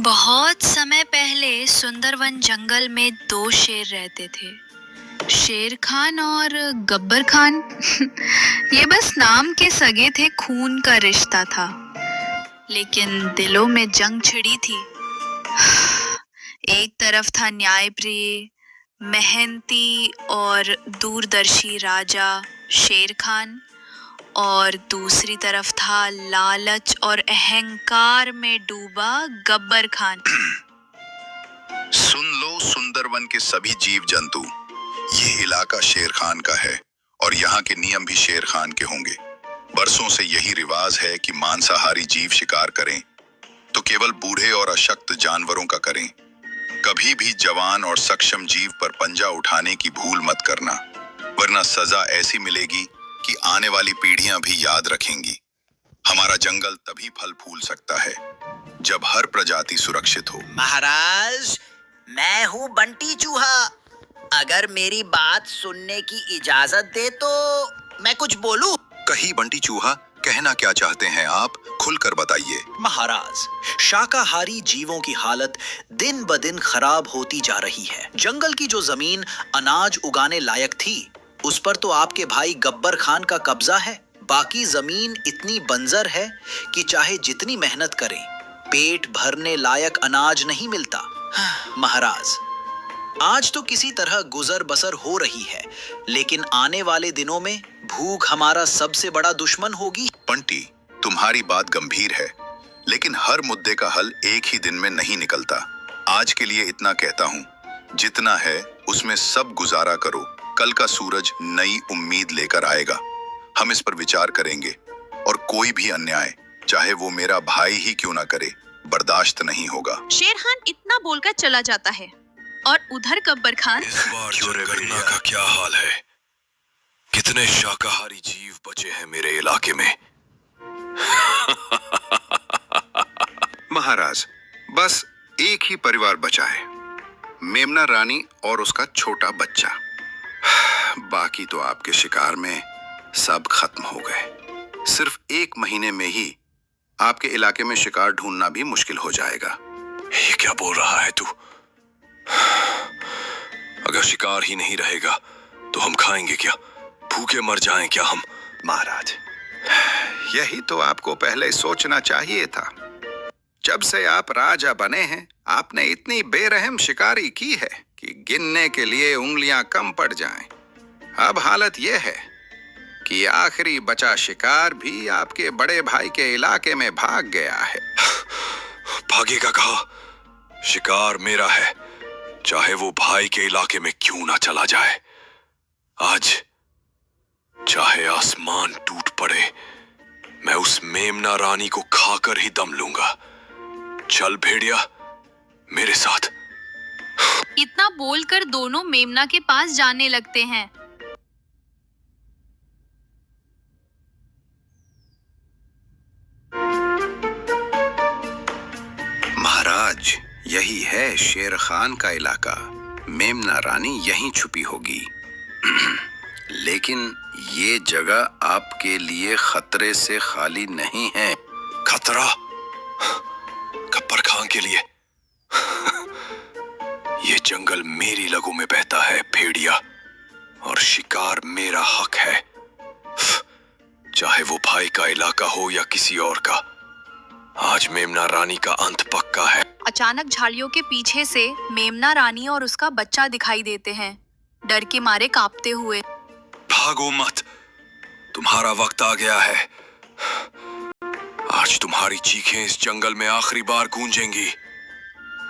बहुत समय पहले सुंदरवन जंगल में दो शेर रहते थे। शेर खान और गब्बर खान। ये बस नाम के सगे थे, खून का रिश्ता था, लेकिन दिलों में जंग छिड़ी थी। एक तरफ था न्यायप्रिय, मेहनती और दूरदर्शी राजा शेर खान, और दूसरी तरफ था लालच और अहंकार में डूबा गब्बर खान। सुन लो सुंदरवन के सभी जीव जंतु, ये इलाका शेर खान का है और यहाँ के नियम भी शेर खान के होंगे। बरसों से यही रिवाज है कि मांसाहारी जीव शिकार करें तो केवल बूढ़े और अशक्त जानवरों का करें। कभी भी जवान और सक्षम जीव पर पंजा उठाने की भूल मत करना, वरना सजा ऐसी मिलेगी कि आने वाली पीढ़ियां भी याद रखेंगी। हमारा जंगल तभी फल फूल सकता है जब हर प्रजाति सुरक्षित हो। महाराज, मैं हूँ बंटी चूहा। अगर मेरी बात सुनने की इजाजत दे तो मैं कुछ बोलूं? कही बंटी चूहा, कहना क्या चाहते हैं आप, खुलकर बताइए। महाराज, शाकाहारी जीवों की हालत दिन ब दिन खराब होती जा रही है। जंगल की जो जमीन अनाज उगाने लायक थी, उस पर तो आपके भाई गब्बर खान का कब्जा है। बाकी जमीन इतनी बंजर है कि चाहे जितनी मेहनत करें, पेट भरने लायक अनाज नहीं मिलता। महाराज, आज तो किसी तरह गुजर बसर हो रही है, लेकिन आने वाले दिनों में भूख हमारा सबसे बड़ा दुश्मन होगी। बंटी, तुम्हारी बात गंभीर है, लेकिन हर मुद्दे का हल एक ही दिन में नहीं निकलता। आज के लिए इतना कहता हूँ, जितना है उसमें सब गुजारा करो। कल का सूरज नई उम्मीद लेकर आएगा। हम इस पर विचार करेंगे और कोई भी अन्याय, चाहे वो मेरा भाई ही क्यों ना करे, बर्दाश्त नहीं होगा। शेर खान इतना बोलकर चला जाता है और उधर गब्बर खान, इस बार जनगणना का क्या हाल है? कितने शाकाहारी जीव बचे हैं मेरे इलाके में? महाराज, बस एक ही परिवार बचा है, मेमना रानी और उसका छोटा बच्चा। बाकी तो आपके शिकार में सब खत्म हो गए। सिर्फ 1 महीने में ही आपके इलाके में शिकार ढूंढना भी मुश्किल हो जाएगा। ये क्या बोल रहा है तू? अगर शिकार ही नहीं रहेगा तो हम खाएंगे क्या? भूखे मर जाएं क्या हम? महाराज, यही तो आपको पहले सोचना चाहिए था। जब से आप राजा बने हैं, आपने इतनी बेरहम शिकारी की है कि गिनने के लिए उंगलियां कम पड़ जाएं। अब हालत यह है कि आखिरी बचा शिकार भी आपके बड़े भाई के इलाके में भाग गया है। भागेगा कहाँ? शिकार मेरा है, चाहे वो भाई के इलाके में क्यों ना चला जाए। आज चाहे आसमान टूट पड़े, मैं उस मेमना रानी को खाकर ही दम लूंगा। चल भेड़िया, मेरे साथ। इतना बोलकर दोनों मेमना के पास जाने लगते हैं। महाराज, यही है शेर खान का इलाका। मेमना रानी यहीं छुपी होगी। लेकिन ये जगह आपके लिए खतरे से खाली नहीं है। खतरा? गब्बर खान के लिए? ये जंगल मेरी लगों में बहता है भेड़िया, और शिकार मेरा हक है, चाहे वो भाई का इलाका हो या किसी और का। आज मेमना रानी का अंत पक्का है। अचानक झाड़ियों के पीछे से मेमना रानी और उसका बच्चा दिखाई देते हैं, डर के मारे कांपते हुए। भागो मत, तुम्हारा वक्त आ गया है। आज तुम्हारी चीखें इस जंगल में आखिरी बार गूंजेंगी।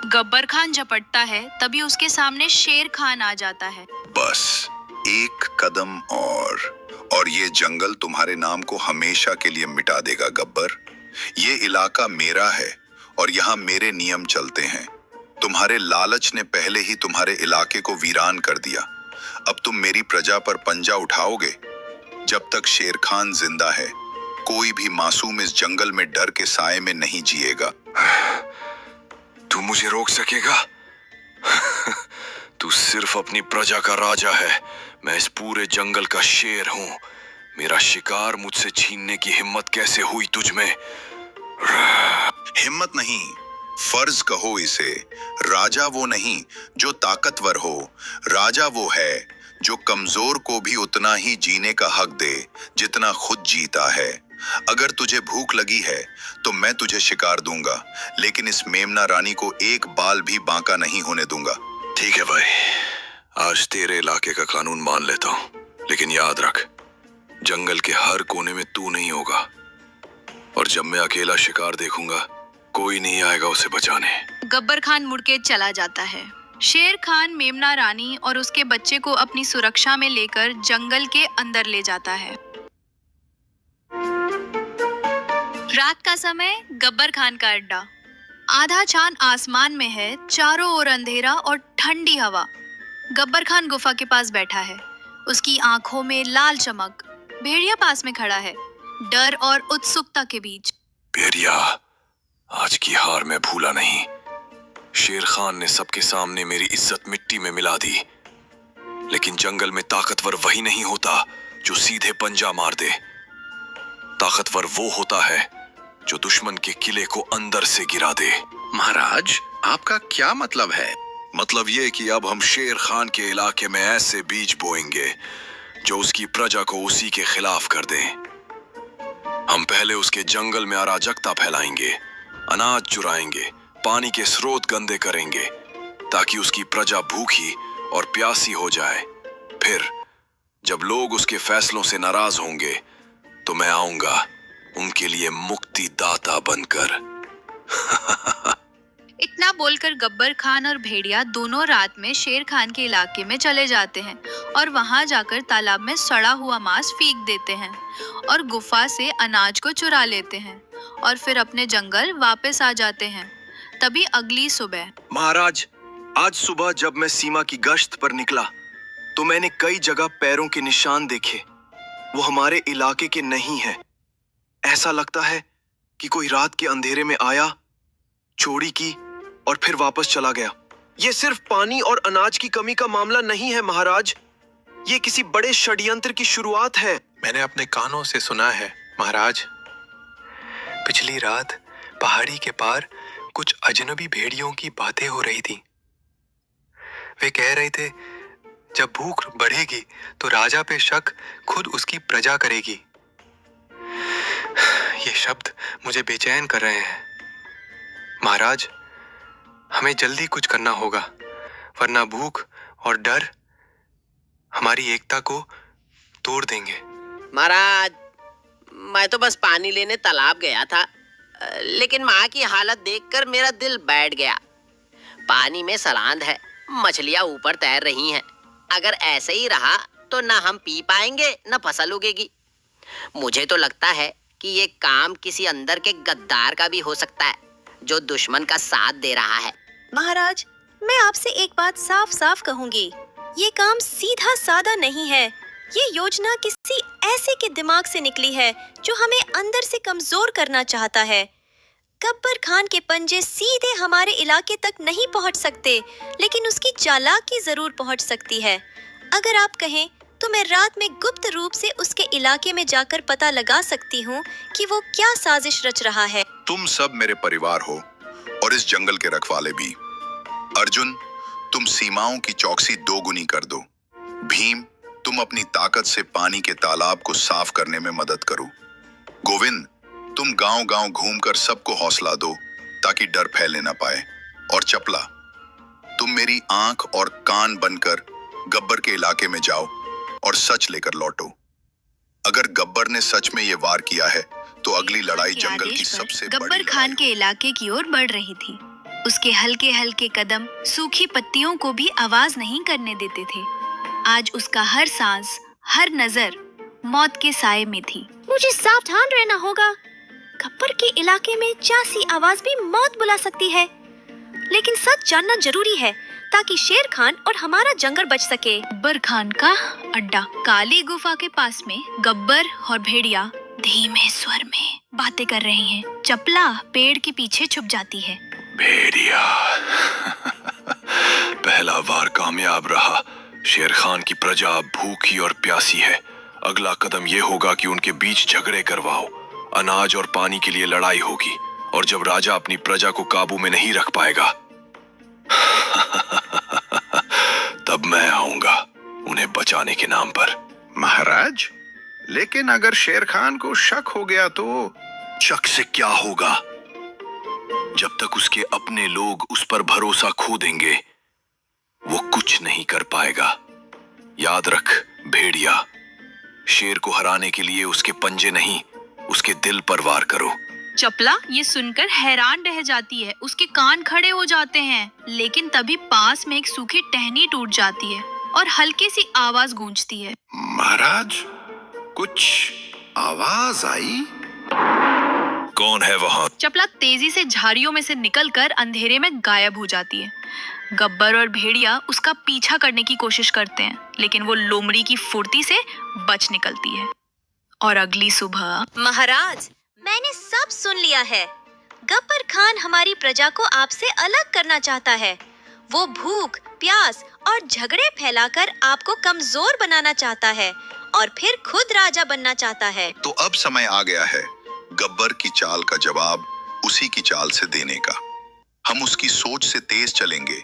गब्बर खान झपटता है, तभी उसके सामने शेर खान आ जाता है। बस एक कदम और ये जंगल तुम्हारे नाम को हमेशा के लिए मिटा देगा गब्बर। ये इलाका मेरा है और यहाँ मेरे नियम चलते हैं। तुम्हारे लालच ने पहले ही तुम्हारे इलाके को वीरान कर दिया। अब तुम मेरी प्रजा पर पंजा उठाओगे। जब तक शेर खान जिंदा है, कोई भी मासूम इस जंगल में डर के साए में नहीं जिएगा। तू मुझे रोक सकेगा? तू सिर्फ अपनी प्रजा का राजा है, मैं इस पूरे जंगल का शेर हूँ। मेरा शिकार मुझसे छीनने की हिम्मत कैसे हुई तुझ में? हिम्मत नहीं, फर्ज कहो इसे, राजा वो नहीं जो ताकतवर हो, राजा वो है जो कमजोर को भी उतना ही जीने का हक दे जितना खुद जीता है। अगर तुझे भूख लगी है तो मैं तुझे शिकार दूंगा, लेकिन इस मेमना रानी को एक बाल भी बांका नहीं होने दूंगा। ठीक है भाई, आज तेरे इलाके का कानून मान लेता हूँ, लेकिन याद रख, जंगल के हर कोने में तू नहीं होगा, और जब मैं अकेला शिकार देखूंगा कोई नहीं आएगा उसे बचाने। गब्बर खान मुड़ के चला जाता है। शेर खान मेमना रानी और उसके बच्चे को अपनी सुरक्षा में लेकर जंगल के अंदर ले जाता है। रात का समय, गब्बर खान का अड्डा। आधा चांद आसमान में है, चारों ओर अंधेरा और ठंडी हवा। गब्बर खान गुफा के पास बैठा है, उसकी आंखों में लाल चमक। भेड़िया पास में खड़ा है, डर और उत्सुकता के बीच। भेड़िया, आज की हार मैं भूला नहीं। शेर खान ने सबके सामने मेरी इज्जत मिट्टी में मिला दी, लेकिन जंगल में ताकतवर वही नहीं होता जो सीधे पंजा मार दे। ताकतवर वो होता है जो दुश्मन के किले को अंदर से गिरा दे। महाराज, आपका क्या मतलब है? मतलब ये कि अब हम शेर खान के इलाके में ऐसे बीज बोएंगे जो उसकी प्रजा को उसी के खिलाफ कर दें। हम पहले उसके जंगल में अराजकता फैलाएंगे, अनाज चुराएंगे, पानी के स्रोत गंदे करेंगे, ताकि उसकी प्रजा भूखी और प्यासी हो जाए। फिर जब लोग उसके फैसलों से नाराज होंगे तो मैं आऊंगा उनके लिए मुक्तिदाता बनकर। इतना बोलकर गब्बर खान और भेड़िया दोनों रात में शेर खान के इलाके में चले जाते हैं और वहां जाकर तालाब में सड़ा हुआ मांस फेंक देते हैं और गुफा से अनाज को चुरा लेते हैं और फिर अपने जंगल वापस आ जाते हैं। तभी अगली सुबह। महाराज, आज सुबह जब मैं सीमा की गश्त पर निकला तो मैंने कई जगह पैरों के निशान देखे। वो हमारे इलाके के नहीं है। ऐसा लगता है कि कोई रात के अंधेरे में आया, चोरी की और फिर वापस चला गया। ये सिर्फ पानी और अनाज की कमी का मामला नहीं है महाराज, ये किसी बड़े षड्यंत्र की शुरुआत है। मैंने अपने कानों से सुना है महाराज। पिछली रात पहाड़ी के पार कुछ अजनबी भेड़ियों की बातें हो रही थी। वे कह रहे थे जब भूख बढ़ेगी तो राजा पे शक खुद उसकी प्रजा करेगी। ये शब्द मुझे बेचैन कर रहे हैं। महाराज, हमें जल्दी कुछ करना होगा, वरना भूख और डर हमारी एकता को तोड़ देंगे। महाराज, मैं तो बस पानी लेने तालाब गया था, लेकिन माँ की हालत देखकर मेरा दिल बैठ गया। पानी में सलांद है, मछलियाँ ऊपर तैर रही हैं। अगर ऐसे ही रहा तो ना हम पी पाएंगे ना फसल उगेगी। मुझे तो लगता है कि ये काम किसी अंदर के गद्दार का भी हो सकता है जो दुश्मन का साथ दे रहा है। महाराज, मैं आपसे एक बात साफ साफ कहूंगी, ये काम सीधा साधा नहीं है। ये योजना किसी ऐसे के दिमाग से निकली है जो हमें अंदर से कमजोर करना चाहता है। गब्बर खान के पंजे सीधे हमारे इलाके तक नहीं पहुंच सकते, लेकिन उसकी चालाकी जरूर पहुंच सकती है। अगर आप कहें तो मैं रात में गुप्त रूप से उसके इलाके में जाकर पता लगा सकती हूँ कि वो क्या साजिश रच रहा है। तुम सब मेरे परिवार हो और इस जंगल के रखवाले भी। अर्जुन, तुम सीमाओं की चौकसी दोगुनी कर दो। भीम, तुम अपनी ताकत से पानी के तालाब को साफ करने में मदद करो। गोविंद, तुम गांव-गांव घूमकर सबको हौसला दो ताकि डर फैलने ना पाए। और चपला, तुम मेरी आंख और कान बनकर गब्बर के इलाके में जाओ और सच लेकर लौटो। अगर गब्बर ने सच में ये वार किया है तो अगली लड़ाई जंगल की सबसे बड़ी गब्बर खान के इलाके की ओर बढ़ रही थी। उसके हल्के हल्के कदम सूखी पत्तियों को भी आवाज नहीं करने देते थे। आज उसका हर सांस, हर नजर मौत के साए में थी। मुझे सावधान रहना होगा। गब्बर के इलाके में चासी आवाज भी मौत बुला सकती है, लेकिन सच जानना जरूरी है ताकि शेर खान और हमारा जंगल बच सके। गब्बर खान का अड्डा। काली गुफा के पास में गब्बर और भेड़िया धीमे स्वर में बातें कर रहे हैं। चपला पेड़ के पीछे छुप जाती है। भेड़िया, पहला वार कामयाब रहा। शेर खान की प्रजा अब भूखी और प्यासी है। अगला कदम ये होगा कि उनके बीच झगड़े करवाओ। अनाज और पानी के लिए लड़ाई होगी और जब राजा अपनी प्रजा को काबू में नहीं रख पाएगा तब मैं आऊंगा उन्हें बचाने के नाम पर। महाराज, लेकिन अगर शेर खान को शक हो गया तो? शक से क्या होगा? जब तक उसके अपने लोग उस पर भरोसा खो देंगे वो कुछ नहीं कर पाएगा। याद रख भेड़िया, शेर को हराने के लिए उसके पंजे नहीं, उसके दिल पर वार करो। चपला ये सुनकर हैरान रह जाती है, उसके कान खड़े हो जाते हैं। लेकिन तभी पास में एक सूखी टहनी टूट जाती है और हल्की सी आवाज गूंजती है। महाराज, कुछ आवाज आई। कौन है वहां? चपला तेजी से झाड़ियों में से निकलकर अंधेरे में गायब हो जाती है। गब्बर और भेड़िया उसका पीछा करने की कोशिश करते हैं, लेकिन वो लोमड़ी की फुर्ती से बच निकलती है। और अगली सुबह महाराज, मैंने सब सुन लिया है। गब्बर खान हमारी प्रजा को आपसे अलग करना चाहता है। वो भूख, प्यास और झगड़े फैलाकर आपको कमजोर बनाना चाहता है और फिर खुद राजा बनना चाहता है। तो अब समय आ गया है गब्बर की चाल का जवाब उसी की चाल से देने का। हम उसकी सोच से तेज चलेंगे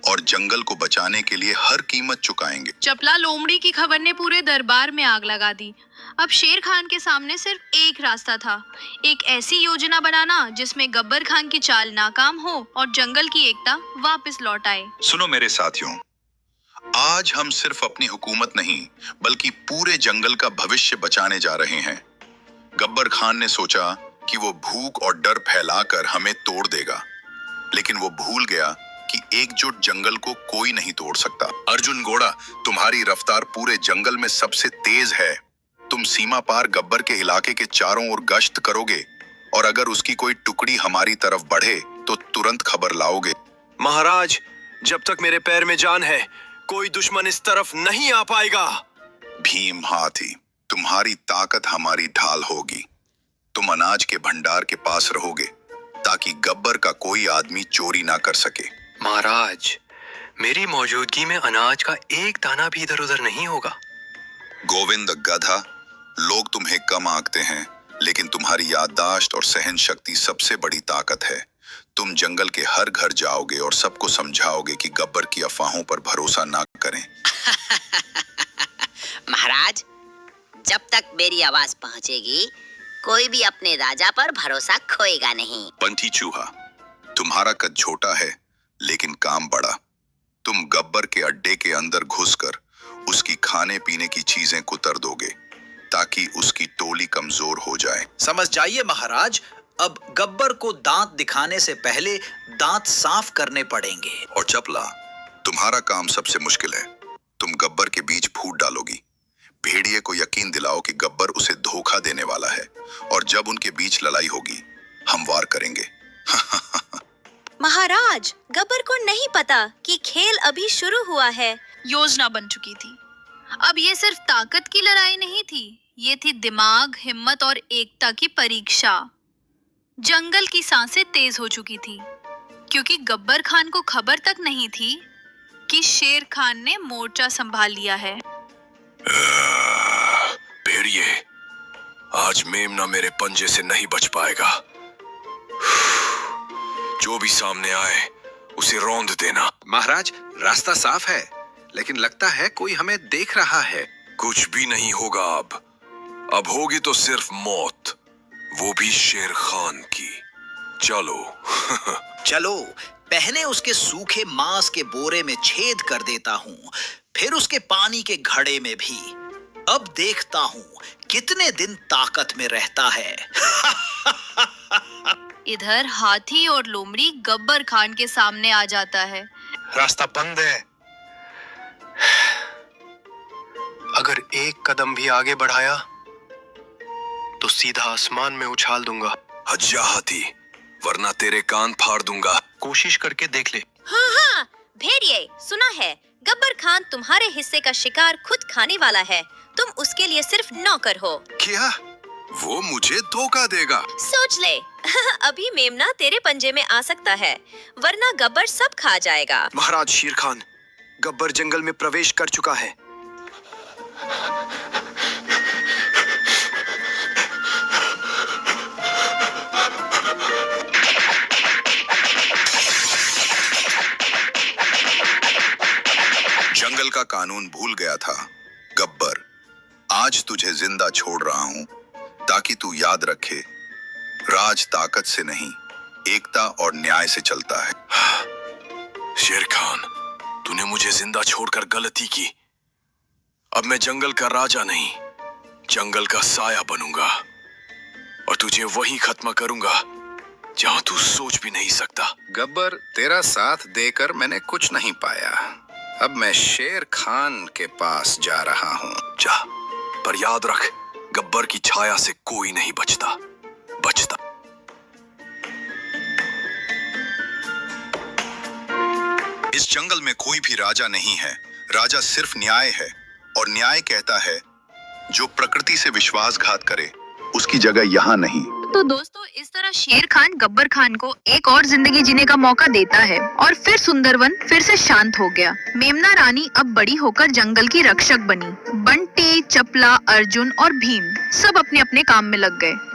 और जंगल को बचाने के लिए हर कीमत चुकाएंगे। चपला लोमड़ी की खबर ने पूरे दरबार में आग लगा दी। अब शेर खान के सामने सिर्फ एक रास्ता था, एक ऐसी योजना बनाना जिसमें गब्बर खान की चाल नाकाम हो और जंगल की एकता वापस लौट आए। सुनो मेरे साथियों, आज हम सिर्फ अपनी हुकूमत नहीं बल्कि पूरे जंगल का भविष्य बचाने जा रहे हैं। गब्बर खान ने सोचा कि वो भूख और डर फैलाकर हमें तोड़ देगा, लेकिन वो भूल गया कि एकजुट जंगल को कोई नहीं तोड़ सकता। अर्जुन घोड़ा, तुम्हारी रफ्तार पूरे जंगल में सबसे तेज है। तुम सीमा पार गब्बर के इलाके के चारों ओर गश्त करोगे और अगर उसकी कोई टुकड़ी हमारी तरफ बढ़े तो तुरंत खबर लाओगे। महाराज, जब तक मेरे पैर में जान है कोई दुश्मन इस तरफ नहीं आ पाएगा। भीम हाथी, तुम्हारी ताकत हमारी ढाल होगी। तुम अनाज के भंडार के पास रहोगे ताकि गब्बर का कोई आदमी चोरी ना कर सके। महाराज, मेरी मौजूदगी में अनाज का एक दाना भी इधर उधर नहीं होगा। गोविंद गधा, लोग तुम्हें कम आंकते हैं, लेकिन तुम्हारी याददाश्त और सहन शक्ति सबसे बड़ी ताकत है। तुम जंगल के हर घर जाओगे और सबको समझाओगे कि गब्बर की अफवाहों पर भरोसा ना करें। महाराज, जब तक मेरी आवाज पहुंचेगी कोई भी अपने राजा पर भरोसा खोएगा नहीं। पंथी चूहा, तुम्हारा कद छोटा है लेकिन काम बड़ा। तुम गब्बर के अड्डे के अंदर घुसकर उसकी खाने पीने की चीजें कुतर दोगे ताकि उसकी टोली कमजोर हो जाए। समझ जाइए महाराज, अब गब्बर को दांत दिखाने से पहले दांत साफ करने पड़ेंगे। और चपला, तुम्हारा काम सबसे मुश्किल है। तुम गब्बर के बीच फूट डालोगी। भेड़िए को यकीन दिलाओ कि गब्बर उसे धोखा देने वाला है और जब उनके बीच लड़ाई होगी हम वार करेंगे। महाराज, गब्बर को नहीं पता कि खेल अभी शुरू हुआ है। योजना बन चुकी थी। अब ये सिर्फ ताकत की लड़ाई नहीं थी, ये थी दिमाग, हिम्मत और एकता की परीक्षा। जंगल की सांसें तेज हो चुकी थी क्योंकि गब्बर खान को खबर तक नहीं थी कि शेर खान ने मोर्चा संभाल लिया है। भेड़िए, आज मेमना मेरे पंजे से नहीं बच पाएगा। जो भी सामने आए उसे रौंद देना। महाराज, रास्ता साफ है लेकिन लगता है कोई हमें देख रहा है। कुछ भी नहीं होगा अब होगी तो सिर्फ मौत, वो भी शेर खान की। चलो। चलो, पहले उसके सूखे मांस के बोरे में छेद कर देता हूँ, फिर उसके पानी के घड़े में भी। अब देखता हूँ कितने दिन ताकत में रहता है। इधर हाथी और लोमड़ी गब्बर खान के सामने आ जाता है। रास्ता बंद है। अगर एक कदम भी आगे बढ़ाया तो सीधा आसमान में उछाल दूंगा। हट जा हाथी, वरना तेरे कान फाड़ दूंगा। कोशिश करके देख ले। हाँ हाँ, भेड़िए, सुना है गब्बर खान तुम्हारे हिस्से का शिकार खुद खाने वाला है। तुम उसके लिए सिर्फ नौकर हो। क्या वो मुझे धोखा देगा? सोच ले। अभी मेमना तेरे पंजे में आ सकता है, वरना गब्बर सब खा जाएगा। महाराज शेर खान, गब्बर जंगल में प्रवेश कर चुका है। जंगल का कानून भूल गया था। गब्बर, आज तुझे जिंदा छोड़ रहा हूं ताकि तू याद रखे, राज ताकत से नहीं, एकता और न्याय से चलता है। शेर खान, तूने मुझे जिंदा छोड़कर गलती की। अब मैं जंगल का राजा नहीं, जंगल का साया बनूंगा और तुझे वहीं खत्म करूंगा जहां तू सोच भी नहीं सकता। गब्बर, तेरा साथ देकर मैंने कुछ नहीं पाया। अब मैं शेर खान के पास जा रहा हूं। जा, पर याद रख, गब्बर की छाया से कोई नहीं बचता। इस जंगल में कोई भी राजा नहीं है, राजा सिर्फ न्याय है। और न्याय कहता है जो प्रकृति से विश्वासघात करे उसकी जगह यहाँ नहीं। तो दोस्तों, इस तरह शेर खान गब्बर खान को एक और जिंदगी जीने का मौका देता है और फिर सुंदरवन फिर से शांत हो गया। मेमना रानी अब बड़ी होकर जंगल की रक्षक बनी। बंटी, चपला, अर्जुन और भीम सब अपने अपने काम में लग गए।